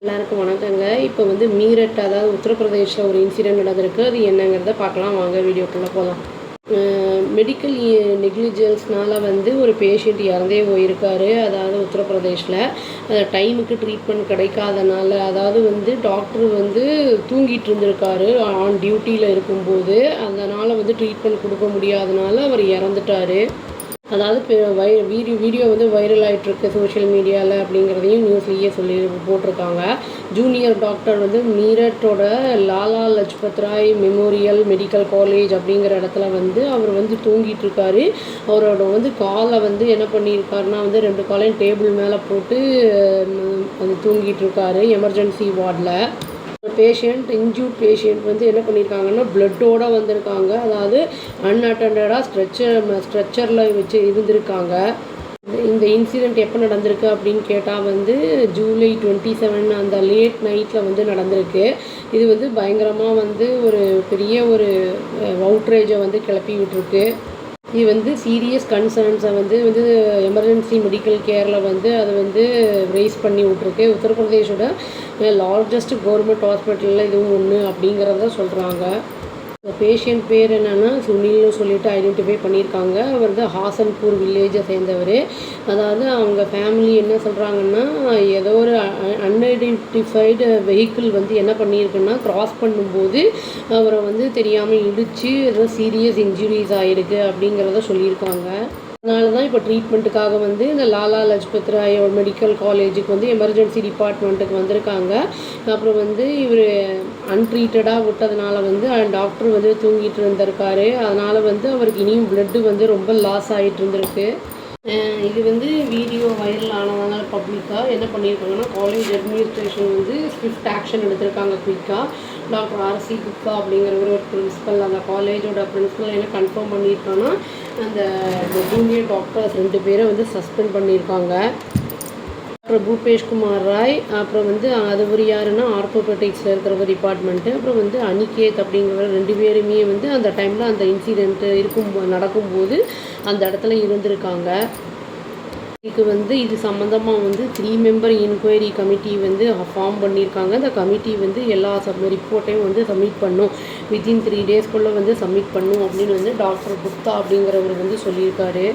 எல்லாருக்கும் வணக்கங்க. இப்போ வந்து மீரட், அதாவது உத்தரப்பிரதேஷில் ஒரு இன்சிடெண்ட் நடந்திருக்கு. அது என்னங்கிறத பார்க்கலாம் வாங்க, வீடியோக்குள்ளே போகலாம். மெடிக்கல் நெக்லிஜென்ஸ்னால் வந்து ஒரு பேஷண்ட் இறந்தே போயிருக்காரு. அதாவது உத்தரப்பிரதேஷில் டைமுக்கு ட்ரீட்மெண்ட் கிடைக்காதனால, அதாவது வந்து டாக்டர் வந்து தூங்கிட்டு இருந்திருக்காரு ஆன் டியூட்டியில் இருக்கும்போது. அதனால் வந்து ட்ரீட்மெண்ட் கொடுக்க முடியாதனால அவர் இறந்துட்டார். அதாவது வீடியோ வந்து வைரல் ஆகிட்டுருக்கு சோஷியல் மீடியாவில் அப்படிங்கிறதையும் நியூஸ்லேயே போட்டிருக்காங்க. ஜூனியர் டாக்டர் வந்து மீரட்டோட Lala Lajpat Rai memorial medical college அப்படிங்கிற இடத்துல வந்து அவர் வந்து தூங்கிட்டு இருக்காரு. அவரோட வந்து காலை வந்து என்ன பண்ணியிருக்காருன்னா வந்து 2 காலையும் டேபிள் மேலே போட்டு அது தூங்கிட்டு இருக்காரு எமர்ஜென்சி வார்டில். பேஷண்ட் இன்ஜூர்ட் பேஷண்ட் வந்து என்ன பண்ணியிருக்காங்கன்னா பிளட்டோடு வந்திருக்காங்க. அதாவது அன்அட்டண்டடாக ஸ்ட்ரெச்சரில் வச்சு இருந்திருக்காங்க. இந்த இன்சிடெண்ட் எப்போ நடந்திருக்கு அப்படின்னு கேட்டால் வந்து ஜூலை 27 அந்த லேட் நைட்டில் வந்து நடந்திருக்கு. இது வந்து பயங்கரமாக வந்து ஒரு பெரிய ஒரு அவுட்ரேஜை வந்து கிளப்பி விட்டுருக்கு. இது வந்து சீரியஸ் கன்சர்ன்ஸை வந்து எமர்ஜென்சி மெடிக்கல் கேரில் வந்து அதை வந்து ரைஸ் பண்ணி விட்ருக்கு. உத்தரப்பிரதேஷோட லார்ஜஸ்ட் கவர்மெண்ட் ஹாஸ்பிட்டலில் இதுவும் ஒன்று அப்படிங்கிறத சொல்கிறாங்க. பேஷண்ட் பேர் என்னென்னா சுனில்னு சொல்லிட்டு ஐடென்டிஃபை பண்ணியிருக்காங்க. அவர் வந்து ஹாசன்பூர் வில்லேஜை சேர்ந்தவர். அதாவது அவங்க ஃபேமிலி என்ன சொல்கிறாங்கன்னா, ஏதோ ஒரு அன்ஐடென்டிஃபைடு வெஹிக்கிள் வந்து என்ன பண்ணியிருக்குன்னா கிராஸ் பண்ணும்போது அவரை வந்து தெரியாமல் இடித்து ஏதோ சீரியஸ் இன்ஜுரிஸ் ஆகிருக்கு அப்படிங்கிறத சொல்லியிருக்காங்க. அதனால தான் இப்போ ட்ரீட்மெண்ட்டுக்காக வந்து இந்த லாலா லஜ்பத் ராய் மெடிக்கல் காலேஜுக்கு வந்து எமர்ஜென்சி டிபார்ட்மெண்ட்டுக்கு வந்திருக்காங்க. அப்புறம் வந்து இவர் அன்ட்ரீட்டடாக விட்டதுனால வந்து டாக்டர் வந்து தூங்கிட்டு இருந்திருக்காரு. அதனால் வந்து அவருக்கு இனியும் பிளட்டு வந்து ரொம்ப லாஸ் ஆகிட்டு இருந்திருக்கு. இது வந்து வீடியோ வைரல் ஆனதுனால பப்ளிக்காக என்ன பண்ணியிருக்காங்கன்னா, காலேஜ் அட்மினிஸ்ட்ரேஷன் வந்து ஸ்விஃப்ட் ஆக்ஷன் எடுத்திருக்காங்க குயிக்காக. டாக்டர் ஆர்சி குப்தா அப்படிங்கிற ஒரு பிரின்ஸிபல், அந்த காலேஜோட பிரின்ஸிபல் என்ன கன்ஃபார்ம் பண்ணியிருக்காங்கன்னா, அந்த ஜூனியர் டாக்டர்ஸ் 2 பேரை வந்து சஸ்பெண்ட் பண்ணியிருக்காங்க. அப்புறம் பூபேஷ் குமார் ராய், அப்புறம் வந்து அது யாருன்னா ஆர்த்தோபெட்டிக்ஸில் இருக்கிற டிபார்ட்மெண்ட்டு, அப்புறம் வந்து அனிகேத் அப்படிங்கிற 2 பேருமே வந்து அந்த டைமில் அந்த இன்சிடெண்ட்டு நடக்கும்போது அந்த இடத்துல இருந்திருக்காங்க. இதுக்கு வந்து இது சம்மந்தமாக வந்து 3 மெம்பர் என்கொயரி கமிட்டி வந்து ஃபார்ம் பண்ணியிருக்காங்க. அந்த கமிட்டி வந்து எல்லா ரிப்போர்ட்டையும் வந்து சப்மிட் பண்ணும், வித்தின் 3 டேஸ்க்குள்ளே வந்து சப்மிட் பண்ணும் அப்படின்னு வந்து டாக்டர் குப்தா அப்படிங்கிறவர் வந்து சொல்லியிருக்காரு.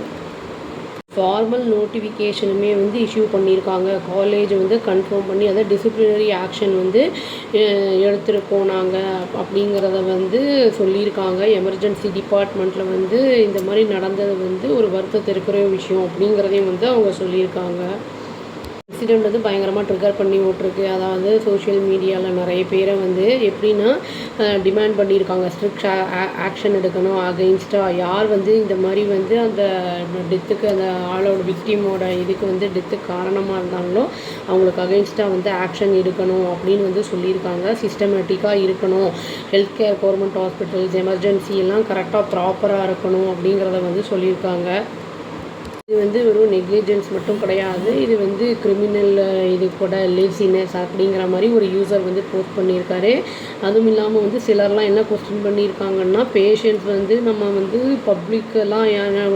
ஃபார்மல் நோட்டிஃபிகேஷனுமே வந்து இஷ்யூ பண்ணியிருக்காங்க. காலேஜ் வந்து கன்ஃபார்ம் பண்ணி அதை டிசிப்ளினரி ஆக்ஷன் வந்து எடுத்துருக்கோம் நாங்கள் அப்படிங்கிறத வந்து சொல்லியிருக்காங்க. எமர்ஜென்சி டிபார்ட்மெண்ட்டில் வந்து இந்த மாதிரி நடந்தது வந்து ஒரு வருத்தத்தை இருக்கிற விஷயம் அப்படிங்கிறதையும் வந்து அவங்க சொல்லியிருக்காங்க. இன்சிடெண்ட் வந்து பயங்கரமாக ட்ரிகர் பண்ணி விட்ருக்கு. அதாவது சோஷியல் மீடியாவில் நிறைய பேரை வந்து எப்படின்னா டிமாண்ட் பண்ணியிருக்காங்க, ஸ்ட்ரிக்ட் ஆக்ஷன் எடுக்கணும் அகெயின்ஸ்டாக. யார் வந்து இந்த மாதிரி வந்து அந்த டெத்துக்கு, அந்த ஆளோட விக்டிமோட இதுக்கு வந்து டெத்துக்கு காரணமாக இருந்தாங்களோ அவங்களுக்கு அகெயின்ஸ்டாக வந்து ஆக்ஷன் எடுக்கணும் அப்படின்னு வந்து சொல்லியிருக்காங்க. சிஸ்டமேட்டிக்காக இருக்கணும், health care government hospitals emergency எல்லாம் கரெக்டாக ப்ராப்பராக இருக்கணும் அப்படிங்கிறத வந்து சொல்லியிருக்காங்க. இது வந்து ஒரு நெக்லிஜென்ஸ் மட்டும் கிடையாது, இது வந்து கிரிமினல் இது கூட லேசினஸ் அப்படிங்கிற மாதிரி ஒரு யூசர் வந்து போஸ்ட் பண்ணியிருக்காரு. அதுவும் இல்லாமல் வந்து சிலர்லாம் என்ன கொஸ்டின் பண்ணியிருக்காங்கன்னா, பேஷண்ட்ஸ் வந்து நம்ம வந்து பப்ளிக்கெல்லாம்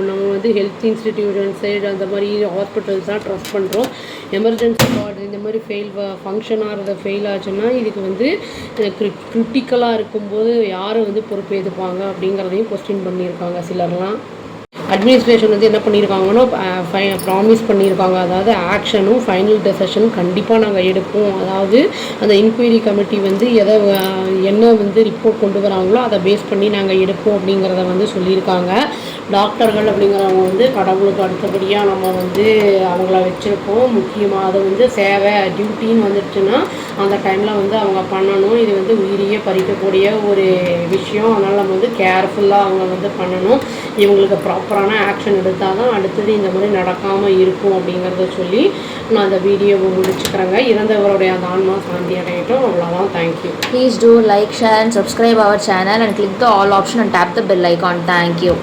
நம்ம வந்து ஹெல்த் இன்ஸ்டிடியூஷன் சைடு அந்த மாதிரி ஹாஸ்பிட்டல்ஸ் தான் ட்ரஸ்ட் பண்ணுறோம். எமர்ஜென்சி வார்டு இந்த மாதிரி ஃபங்க்ஷன் ஆகிறத ஃபெயில் ஆச்சுன்னா இதுக்கு வந்து கிரிட்டிக்கலாக இருக்கும்போது யாரை வந்து பொறுப்பேற்றுப்பாங்க அப்படிங்கிறதையும் கொஸ்டின் பண்ணியிருக்காங்க சிலர்லாம். அட்மினிஸ்ட்ரேஷன் வந்து என்ன பண்ணியிருக்காங்கன்னா ப்ராமிஸ் பண்ணியிருக்காங்க, அதாவது ஆக்ஷனும் ஃபைனல் டெசிஷனும் கண்டிப்பாக நாங்கள் எடுப்போம். அதாவது அந்த இன்கொயரி கமிட்டி வந்து என்ன வந்து ரிப்போர்ட் கொண்டு வராங்களோ அதை பேஸ் பண்ணி நாங்கள் எடுப்போம் அப்படிங்கிறத வந்து சொல்லியிருக்காங்க. டாக்டர்கள் அப்படிங்கிறவங்க வந்து கடவுளுக்கு அடுத்தபடியாக நம்ம வந்து அவங்கள வச்சுருக்கோம். முக்கியமாக அதை வந்து சேவை டியூட்டின்னு வந்துடுச்சுன்னா அந்த டைமில் வந்து அவங்க பண்ணணும். இது வந்து உயிரியே பறிக்கக்கூடிய ஒரு விஷயம். அதனால் நம்ம வந்து கேர்ஃபுல்லாக அவங்க வந்து பண்ணணும். இவங்களுக்கு ப்ராப்பரான ஆக்ஷன் எடுத்தால் தான் அடுத்தது இந்த மாதிரி நடக்காமல் இருக்கும் அப்படிங்கிறத சொல்லி நான் அந்த வீடியோவை முடிச்சுக்கிறேங்க. இறந்தவருடைய அந்த ஆன்மா சாந்தி அடையட்டும். அவ்வளோதான். Thank you. Please do like, share and subscribe our channel and click the all option and tap the bell icon. Thank you.